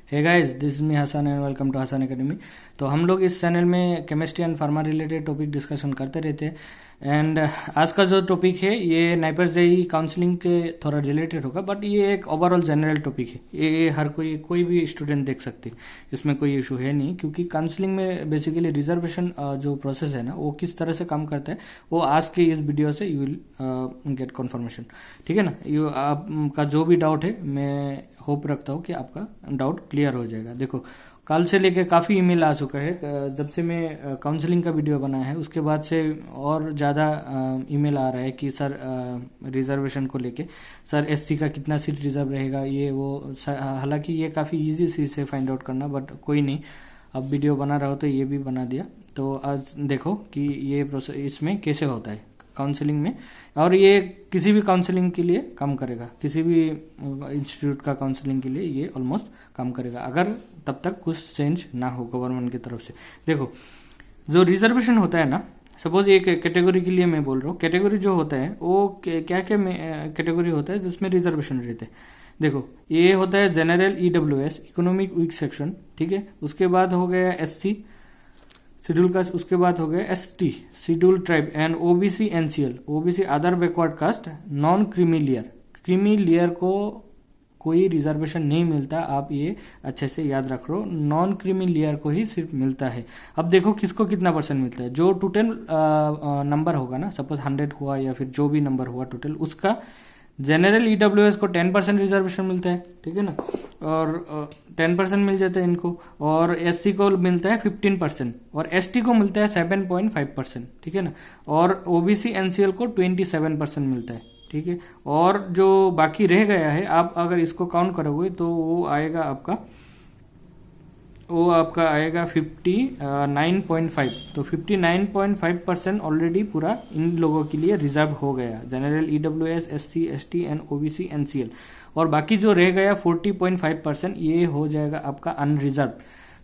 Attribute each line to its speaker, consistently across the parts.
Speaker 1: Hey guys, this is me Hasan and welcome to Hasan academy. तो हम लोग इस चैनल में chemistry and pharma related topic discussion करते रहते हैं। एंड आज का जो टॉपिक है ये नाइपर जेई काउंसलिंग के थोड़ा रिलेटेड होगा, बट ये एक ओवरऑल जनरल टॉपिक है। ये हर कोई भी स्टूडेंट देख सकते, इसमें कोई इशू है नहीं, क्योंकि काउंसलिंग में बेसिकली रिजर्वेशन जो प्रोसेस है ना वो किस तरह से काम करता है वो आज के इस वीडियो से यू विल गेट कन्फर्मेशन। ठीक है ना। आपका जो भी डाउट है मैं होप रखता हूँ कि आपका डाउट क्लियर हो जाएगा। देखो, कल से लेके काफ़ी ईमेल आ चुका है। जब से मैं काउंसलिंग का वीडियो बनाया है उसके बाद से और ज़्यादा ईमेल आ रहा है कि सर रिजर्वेशन को लेके, सर एससी का कितना सीट रिजर्व रहेगा, ये वो। हालांकि ये काफ़ी इजी चीज़ है फाइंड आउट करना, बट कोई नहीं, अब वीडियो बना रहा हो तो ये भी बना दिया। तो आज देखो कि ये प्रोसेस इसमें कैसे होता है काउंसलिंग में, और ये किसी भी काउंसलिंग के लिए काम करेगा, किसी भी इंस्टीट्यूट का काउंसलिंग के लिए ये ऑलमोस्ट काम करेगा, अगर तब तक कुछ चेंज ना हो गवर्नमेंट की तरफ से। देखो, जो रिजर्वेशन होता है ना, सपोज एक कैटेगरी के लिए मैं बोल रहा हूँ, कैटेगरी जो होता है वो क्या क्या कैटेगरी होता है जिसमें रिजर्वेशन रहते हैं। देखो, ये होता है general EWS, economic week section, ठीक है। उसके बाद हो गया एससी शेड्यूल कास्ट, उसके बाद हो गया ST schedule tribe and OBC NCL, OBC other backward caste, non creamy layer. Creamy layer को कोई रिजर्वेशन नहीं मिलता, आप ये अच्छे से याद रख लो, नॉन क्रीमी लेयर को ही सिर्फ मिलता है। अब देखो किसको कितना परसेंट मिलता है। जो टोटल नंबर होगा ना, सपोज 100 हुआ या फिर जो भी नंबर हुआ टोटल, उसका जनरल ईडब्ल्यूएस को 10% रिजर्वेशन मिलता है, ठीक है ना, और 10% मिल जाता है इनको, और एससी को मिलता है 15% और एसटी को मिलता है 7.5%, ठीक है ना, और ओबीसी एनसीएल को 27% मिलता है, ठीक है। और जो बाकी रह गया है, आप अगर इसको काउंट करोगे तो वो आपका आएगा 59.5। तो 59.5% ऑलरेडी पूरा इन लोगों के लिए रिजर्व हो गया, general EWS, SC, ST and OBC NCL. और बाकी जो रह गया 40.5% ये हो जाएगा आपका अनरिजर्व।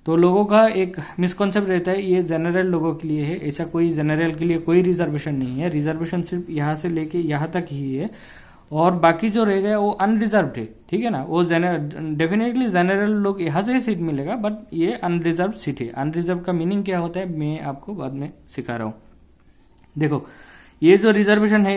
Speaker 1: तो लोगों का एक मिसकॉन्सेप्ट रहता है ये जनरल लोगों के लिए है, ऐसा कोई जनरल के लिए कोई रिजर्वेशन नहीं है। रिजर्वेशन सिर्फ यहाँ से लेके यहाँ तक ही है, और बाकी जो रह गया वो अनरिजर्व है, ठीक है ना। वो डेफिनेटली जनरल लोग यहाँ से ही सीट मिलेगा, बट ये अनरिजर्व सीट है। अनरिजर्व का मीनिंग क्या होता है मैं आपको बाद में सिखा रहा हूँ। देखो, ये जो रिजर्वेशन है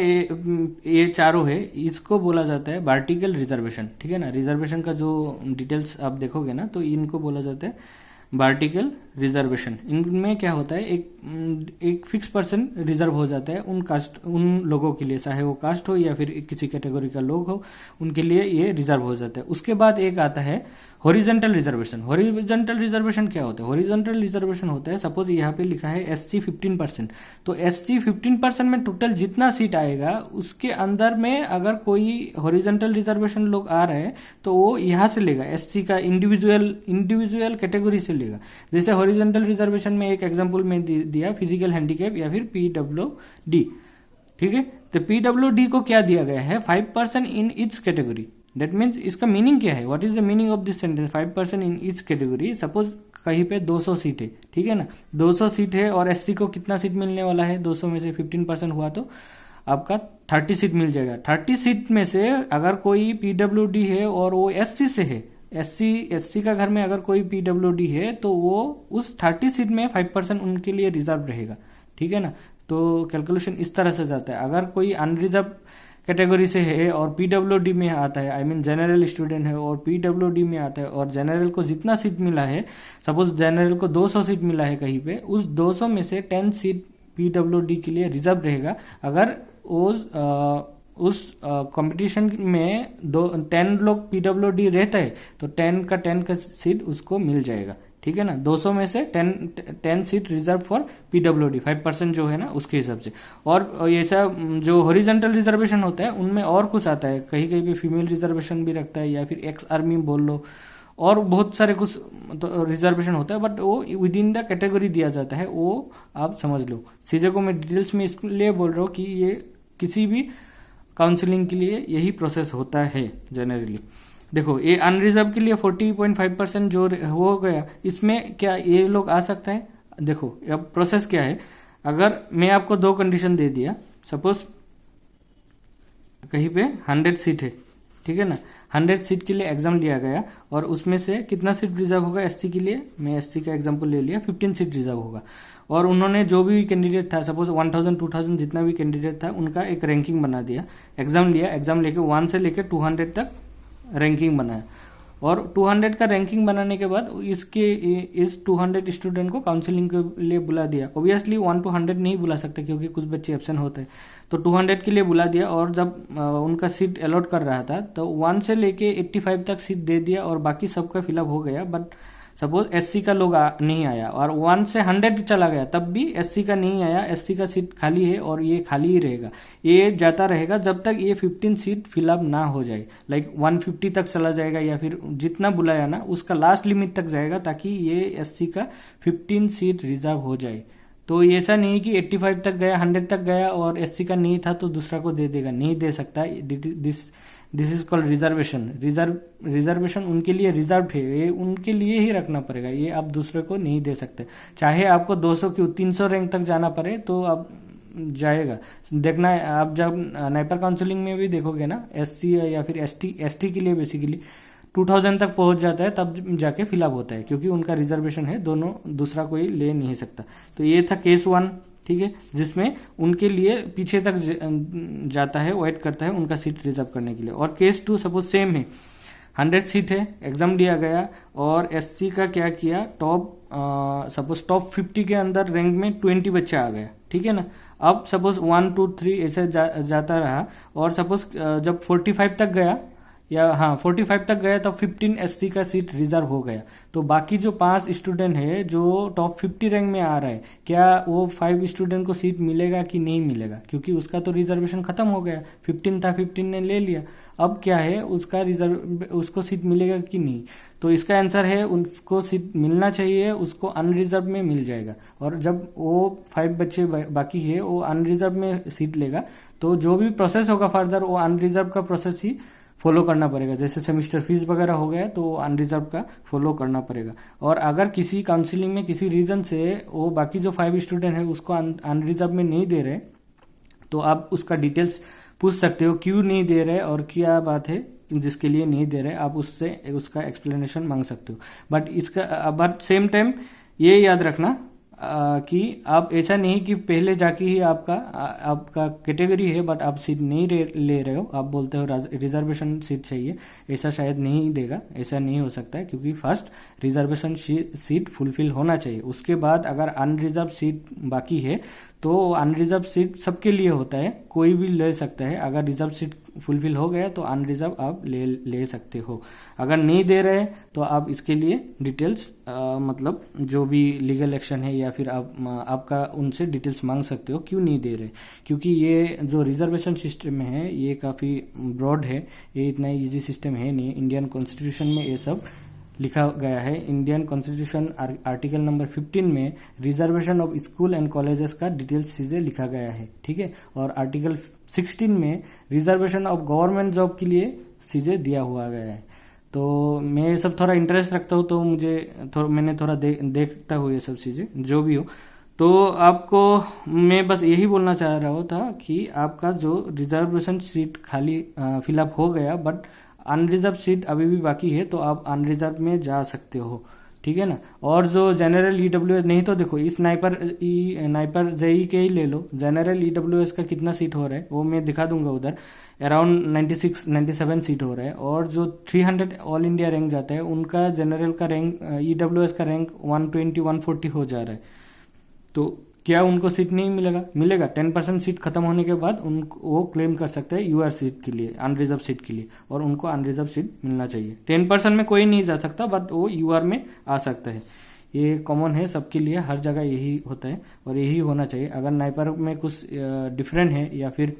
Speaker 1: ये चारों है, इसको बोला जाता है वर्टिकल रिजर्वेशन, ठीक है ना। रिजर्वेशन का जो डिटेल्स आप देखोगे ना तो इनको बोला जाता है वर्टिकल रिजर्वेशन। इनमें क्या होता है, एक फिक्स परसेंट रिजर्व हो जाता है उन लोगों के लिए, चाहे वो कास्ट हो या फिर किसी कैटेगरी का लोग हो, उनके लिए ये रिजर्व हो जाता है। उसके बाद एक आता है हॉरिजॉन्टल रिजर्वेशन। हॉरिजॉन्टल रिजर्वेशन क्या होता है? हॉरिजॉन्टल रिजर्वेशन होता है, सपोज यहाँ पे लिखा है एससी 15%, तो एससी 15% में टोटल जितना सीट आएगा उसके अंदर में अगर कोई हॉरिजॉन्टल रिजर्वेशन लोग आ रहे हैं तो वो यहाँ से लेगा, एससी का इंडिविजुअल कैटेगरी से लेगा। जैसे हॉरिजॉन्टल रिजर्वेशन में एक एग्जांपल में दिया, फिजिकल हैंडीकैप या फिर पीडब्ल्यूडी, ठीक है। तो पीडब्ल्यूडी को क्या दिया गया है? 5% in each category. That means इसका मीनिंग क्या है? What is the meaning of this sentence? 5% in each category. Suppose कहीं पे 200 सीट है, ठीक है ना, 200 सीट है और एससी को कितना सीट मिलने वाला है? 200 में से 15% हुआ तो आपका 30 सीट मिल जाएगा। 30 सीट में से अगर कोई पीडब्ल्यूडी है और वो एससी से है, एससी का घर में अगर कोई पीडब्ल्यूडी है तो वो उस 30 सीट में 5% उनके लिए रिजर्व रहेगा, ठीक है ना। तो कैलकुलेशन इस तरह से जाता है। अगर कोई अनरिजर्व कैटेगरी से है और पीडब्ल्यूडी में आता है, आई मीन जनरल स्टूडेंट है और पीडब्ल्यूडी में आता है, और जनरल को जितना सीट मिला है, सपोज जनरल को 200 सीट मिला है कहीं पे, उस 200 में से 10 सीट पीडब्ल्यूडी के लिए रिजर्व रहेगा। अगर उस कंपटीशन में 10 लोग पीडब्ल्यूडी रहता है तो 10 का सीट उसको मिल जाएगा, ठीक है ना। 200 में से 10 सीट रिजर्व फॉर पीडब्ल्यूडी, 5% जो है ना उसके हिसाब से। और ऐसा जो हॉरिजॉन्टल रिजर्वेशन होता है उनमें और कुछ आता है, कहीं कहीं पे फीमेल रिजर्वेशन भी रखता है, या फिर एक्स आर्मी बोल लो, और बहुत सारे कुछ तो रिजर्वेशन होता है, बट वो विद इन द कैटेगरी दिया जाता है, वो आप समझ लो। चीज़ों को मैं डिटेल्स में इसलिए बोल रहा हूँ कि ये किसी भी काउंसलिंग के लिए यही प्रोसेस होता है जनरली। देखो, ये अनरिजर्व के लिए 40.5% जो हो गया, इसमें क्या ये लोग आ सकते हैं? देखो अब प्रोसेस क्या है। अगर मैं आपको 2 कंडीशन दे दिया, सपोज कहीं पे 100 सीट है, ठीक है ना, 100 सीट के लिए एग्जाम लिया गया और उसमें से कितना सीट रिजर्व होगा एससी के लिए, मैं एससी का एग्जाम्पल ले लिया, 15 सीट रिजर्व होगा। और उन्होंने जो भी कैंडिडेट था, सपोज 1000 2000 जितना भी कैंडिडेट था उनका एक रैंकिंग बना दिया, एग्जाम लिया, एग्जाम लेके 1 से लेके 200 तक रैंकिंग बनाया और 200 का रैंकिंग बनाने के बाद इस 200 स्टूडेंट को काउंसलिंग के लिए बुला दिया। ऑब्वियसली 1 to 100 नहीं बुला सकते क्योंकि कुछ बच्चे एब्सेंट होते हैं, तो 200 के लिए बुला दिया और जब उनका सीट अलॉट कर रहा था तो 1 से लेके 85 तक सीट दे दिया और बाकी सबका फिलअप हो गया। बट सपोज एससी का लोग नहीं आया और 1 से 100 चला गया, तब भी एससी का नहीं आया, एससी का सीट खाली है और ये खाली ही रहेगा, ये जाता रहेगा जब तक ये 15 सीट फिलअप ना हो जाए। लाइक 150 तक चला जाएगा या फिर जितना बुलाया ना उसका लास्ट लिमिट तक जाएगा ताकि ये एससी का 15 सीट रिजर्व हो जाए। तो ऐसा नहीं कि 85 तक गया, 100 तक गया और एससी का नहीं था तो दूसरा को दे देगा, नहीं दे सकता। This is called reservation. Reservation उनके लिए रिजर्व है, ये उनके लिए ही रखना पड़ेगा, ये आप दूसरे को नहीं दे सकते। चाहे आपको 200 क्यों 300 रैंक तक जाना पड़े तो आप जाएगा। देखना है आप जब नाइपर काउंसलिंग में भी देखोगे ना, एससी या फिर एसटी के लिए बेसिकली 2000 तक पहुंच जाता है तब जाके फिलअप होता है क्योंकि उनका रिजर्वेशन है, दोनों दूसरा कोई ले नहीं सकता। तो ये था केस 1, ठीक है, जिसमें उनके लिए पीछे तक जाता है, वेट करता है उनका सीट रिजर्व करने के लिए। और केस 2 सपोज सेम है, 100 सीट है, एग्जाम दिया गया और एससी का क्या किया, सपोज टॉप 50 के अंदर रैंक में 20 बच्चे आ गए, ठीक है ना। अब सपोज 1 2 3 ऐसे जाता रहा और सपोज जब 45 तक गया या 45 तक गया तब 15 एससी का सीट रिजर्व हो गया। तो बाकी जो 5 स्टूडेंट है जो टॉप 50 रैंक में आ रहा है, क्या वो 5 स्टूडेंट को सीट मिलेगा कि नहीं मिलेगा, क्योंकि उसका तो रिजर्वेशन खत्म हो गया, 15 था, 15 ने ले लिया। अब क्या है, उसको सीट मिलेगा कि नहीं। तो इसका आंसर है उसको सीट मिलना चाहिए, उसको अनरिजर्व में मिल जाएगा। और जब वो 5 बच्चे बाकी है वो अनरिजर्व में सीट लेगा तो जो भी प्रोसेस होगा फर्दर वो अनरिजर्व का प्रोसेस ही फॉलो करना पड़ेगा। जैसे सेमेस्टर फीस वगैरह हो गया तो अनरिजर्व का फॉलो करना पड़ेगा। और अगर किसी काउंसिलिंग में किसी रीजन से वो बाकी जो 5 स्टूडेंट है उसको अनरिजर्व में नहीं दे रहे तो आप उसका डिटेल्स पूछ सकते हो, क्यों नहीं दे रहे और क्या बात है जिसके लिए नहीं दे रहे, आप उससे उसका एक्सप्लेनेशन मांग सकते हो। बट सेम टाइम ये याद रखना कि आप ऐसा नहीं कि पहले जाके ही आपका कैटेगरी है बट आप सीट नहीं ले रहे हो, आप बोलते हो रिजर्वेशन सीट चाहिए, ऐसा शायद नहीं देगा, ऐसा नहीं हो सकता है क्योंकि फर्स्ट रिजर्वेशन सीट फुलफिल होना चाहिए। उसके बाद अगर अनरिजर्व सीट बाकी है तो अनरिजर्व सीट सबके लिए होता है, कोई भी ले सकता है। अगर रिजर्व सीट फुलफिल हो गया तो अनरिजर्व आप ले सकते हो। अगर नहीं दे रहे तो आप इसके लिए डिटेल्स मतलब जो भी लीगल एक्शन है या फिर आपका उनसे डिटेल्स मांग सकते हो क्यों नहीं दे रहे। क्योंकि ये जो रिजर्वेशन सिस्टम है ये काफ़ी ब्रॉड है, ये इतना इजी सिस्टम है नहीं। इंडियन कॉन्स्टिट्यूशन में ये सब लिखा गया है। इंडियन कॉन्स्टिट्यूशन आर्टिकल नंबर 15 में reservation of school and colleges का डिटेल्स चीजें लिखा गया है, ठीक है। और आर्टिकल 16 में रिजर्वेशन ऑफ गवर्नमेंट जॉब के लिए चीजें दिया हुआ गया है। तो मैं ये सब थोड़ा इंटरेस्ट रखता हूँ तो मैंने थोड़ा देखता हूँ ये सब चीजें जो भी हो। तो आपको मैं बस यही बोलना चाह रहा था कि आपका जो रिजर्वेशन सीट खाली फिलअप हो गया बट अनरिजर्व सीट अभी भी बाकी है तो आप अनरिजर्व में जा सकते हो, ठीक है ना। और जो जनरल ईडब्ल्यूएस नहीं तो देखो इस नाइपर जेई के ही ले लो, जनरल ईडब्ल्यूएस का कितना सीट हो रहा है वो मैं दिखा दूंगा उधर, अराउंड 96-97 सीट हो रहा है। और जो 300 ऑल इंडिया रैंक जाता है उनका जनरल का रैंक ईडब्ल्यूएस का रैंक 120-140 हो जा रहा है। तो क्या उनको सीट नहीं मिलेगा 10% सीट खत्म होने के बाद उनको वो क्लेम कर सकते हैं यूआर सीट के लिए, अनरिजर्व सीट के लिए, और उनको अनरिजर्व सीट मिलना चाहिए। 10% में कोई नहीं जा सकता बट वो यूआर में आ सकता है। ये कॉमन है सबके लिए, हर जगह यही होता है और यही होना चाहिए। अगर नाइपर में कुछ डिफरेंट है या फिर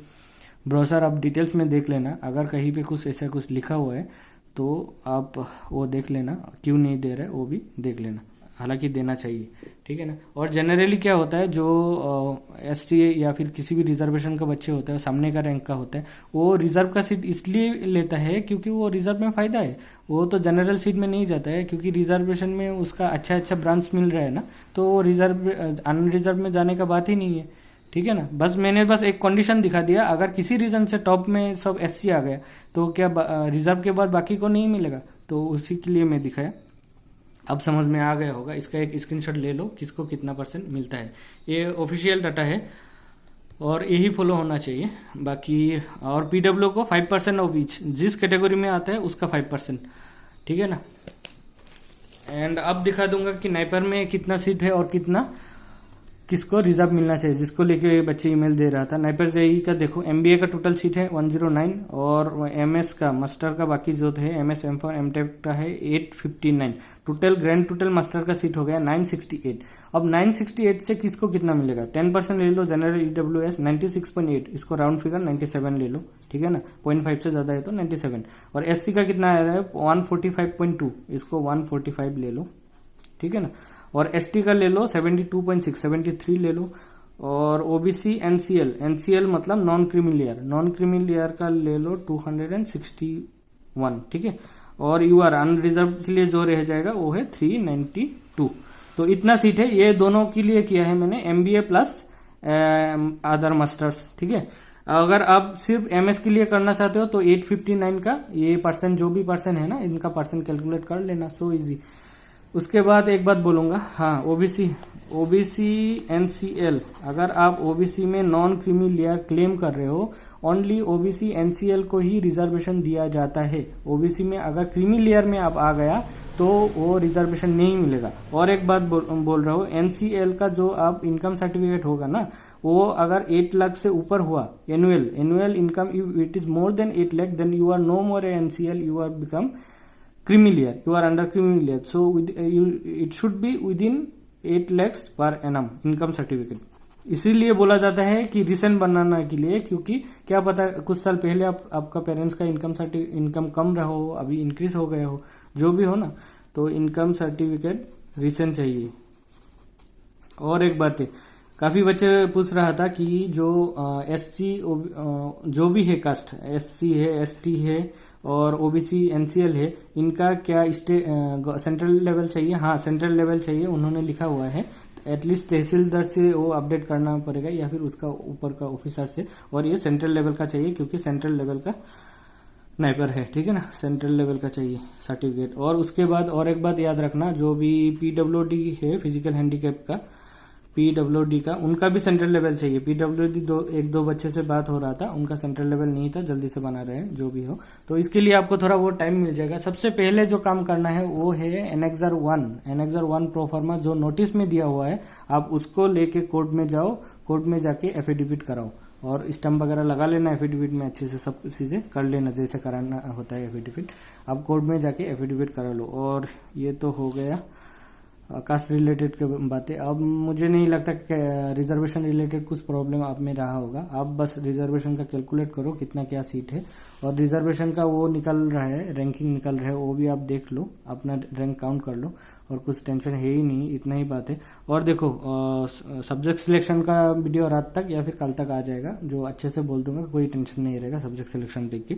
Speaker 1: ब्राउज़र आप डिटेल्स में देख लेना, अगर कहीं पे कुछ ऐसा कुछ लिखा हुआ है तो आप वो देख लेना, क्यों नहीं दे रहे वो भी देख लेना, हालांकि देना चाहिए, ठीक है ना। और जनरली क्या होता है, जो एससी या फिर किसी भी रिजर्वेशन का बच्चे होता है, सामने का रैंक का होता है, वो रिजर्व का सीट इसलिए लेता है क्योंकि वो रिजर्व में फायदा है। वो तो जनरल सीट में नहीं जाता है क्योंकि रिजर्वेशन में उसका अच्छा ब्रांच मिल रहा है ना, तो वो अनरिजर्व में जाने का बात ही नहीं है। ठीक है ना। बस मैंने एक कंडीशन दिखा दिया, अगर किसी रीजन से टॉप में सब एससी आ गया तो क्या रिजर्व के बाद बाकी को नहीं मिलेगा, तो उसी के लिए मैं दिखाया। अब समझ में आ गया होगा, इसका एक स्क्रीनशॉट ले लो किसको कितना % मिलता है। ये ऑफिशियल डाटा है और यही फॉलो होना चाहिए। बाकी और पीडब्ल्यू को 5% ऑफ ईच, जिस कैटेगरी में आता है उसका 5%, ठीक है ना। एंड अब दिखा दूंगा कि नाइपर में कितना सीट है और कितना किसको रिजर्व मिलना चाहिए, जिसको लेके बच्चे ईमेल दे रहा था। नाइपर जेई का देखो, एमबीए का टोटल सीट है 109 और एमएस का मास्टर का बाकी जो है एमएस एम4 एमटेक का है 859। टोटल ग्रैंड टोटल मास्टर का सीट हो गया 968। अब 968 से किसको कितना मिलेगा, 10% ले लो। जनरल ईडब्ल्यूएस 96.8, इसको राउंड फिगर 97 ले लो, ठीक है ना। 0.5 से ज्यादा है तो 97। और एससी का कितना आ रहा है 145.2, इसको 145 ले लो, ठीक है ना। और एसटी का ले लो 72.6, 73 ले लो। और ओबीसी एनसीएल मतलब नॉन क्रीमी लेयर का ले लो 261, ठीक है। और यूआर अनरिजर्व के लिए जो रह जाएगा वो है 392। तो इतना सीट है, ये दोनों के लिए किया है मैंने, एमबीए प्लस अदर मास्टर्स, ठीक है। अगर आप सिर्फ एमएस के लिए करना चाहते हो तो 859 का ये % जो भी % है ना, इनका % कैलकुलेट कर लेना, सो इजी। उसके बाद एक बात बोलूंगा, हाँ, ओबीसी एनसीएल, अगर आप ओबीसी में नॉन क्रीमी लेयर क्लेम कर रहे हो, ओनली ओबीसी एनसीएल को ही रिजर्वेशन दिया जाता है। ओबीसी में अगर क्रीमी लेयर में आप आ गया तो वो रिजर्वेशन नहीं मिलेगा। और एक बात बोल रहा हूँ, एनसीएल का जो आप इनकम सर्टिफिकेट होगा ना, वो अगर 8 लाख से ऊपर हुआ annual income, it is more than 8 lakh, then you are no more NCL, you are become creamy layer, you are under creamy layer, so it should be within 8 lakhs per annum income certificate। इसीलिए बोला जाता है कि recent बनाना के लिए, क्योंकि क्या पता कुछ साल पहले आपका पेरेंट्स का इनकम कम रहा हो, अभी इंक्रीज हो गया हो, जो भी हो ना, तो इनकम सर्टिफिकेट रिसेंट चाहिए। और एक बात है, काफी बच्चे पूछ रहा था कि जो एससी जो भी है कास्ट, एससी है, एसटी है और ओबीसी एनसीएल है, इनका क्या सेंट्रल लेवल चाहिए। हाँ, सेंट्रल लेवल चाहिए, उन्होंने लिखा हुआ है। एटलीस्ट तहसीलदार से वो अपडेट करना पड़ेगा या फिर उसका ऊपर का ऑफिसर से, और ये सेंट्रल लेवल का चाहिए क्योंकि सेंट्रल लेवल का नाइपर है, ठीक है ना। सेंट्रल लेवल का चाहिए सर्टिफिकेट। और उसके बाद और एक बात याद रखना, जो भी पीडब्ल्यूडी है, फिजिकल हैंडीकैप का पीडब्ल्यूडी का, उनका भी सेंट्रल लेवल चाहिए। पीडब्ल्यूडी एक दो बच्चे से बात हो रहा था, उनका सेंट्रल लेवल नहीं था, जल्दी से बना रहे हैं, जो भी हो। तो इसके लिए आपको थोड़ा वो टाइम मिल जाएगा। सबसे पहले जो काम करना है वो है एनेक्सर 1 प्रोफार्मा जो नोटिस में दिया हुआ है, आप उसको लेके कोर्ट में जाओ, कोर्ट में जाके एफिडेविट कराओ और स्टम्प वगैरह लगा लेना एफिडेविट में, अच्छे से सब चीजें कर लेना जैसे कराना होता है एफिडेविट। आप कोर्ट में जाके एफिडेविट करा लो। और ये तो हो गया कास्ट रिलेटेड की बातें। अब मुझे नहीं लगता कि रिजर्वेशन रिलेटेड कुछ प्रॉब्लम आप में रहा होगा। आप बस रिजर्वेशन का कैलकुलेट करो कितना क्या सीट है, और रिजर्वेशन का वो निकल रहा है, रैंकिंग निकल रहा है, वो भी आप देख लो, अपना रैंक काउंट कर लो, और कुछ टेंशन है ही नहीं, इतना ही बात है। और देखो सब्जेक्ट सिलेक्शन का वीडियो रात तक या फिर कल तक आ जाएगा, जो अच्छे से बोल दूंगा, कोई टेंशन नहीं रहेगा सब्जेक्ट सिलेक्शन देख के।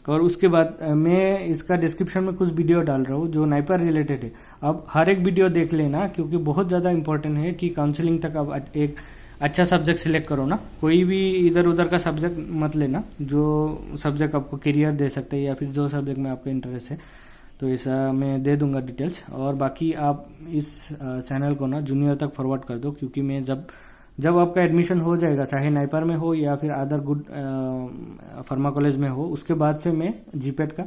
Speaker 1: और उसके बाद मैं इसका डिस्क्रिप्शन में कुछ वीडियो डाल रहा हूँ जो नाइपर रिलेटेड है। अब हर एक वीडियो देख लेना, क्योंकि बहुत ज्यादा इंपॉर्टेंट है कि काउंसलिंग तक आप एक अच्छा सब्जेक्ट सिलेक्ट करो ना। कोई भी इधर उधर का सब्जेक्ट मत लेना, जो सब्जेक्ट आपको करियर दे सकते हैं या फिर जो सब्जेक्ट में आपका इंटरेस्ट है। तो ऐसा मैं दे दूंगा डिटेल्स। और बाकी आप इस चैनल को ना जूनियर तक फॉरवर्ड कर दो, क्योंकि मैं जब आपका एडमिशन हो जाएगा, चाहे नाइपर में हो या फिर अदर गुड फार्मा कॉलेज में हो, उसके बाद से मैं जीपेट का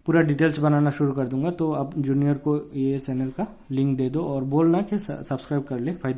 Speaker 1: पूरा डिटेल्स बनाना शुरू कर दूंगा। तो आप जूनियर को ये चैनल का लिंक दे दो और बोलना कि सब्सक्राइब कर ले। फायदे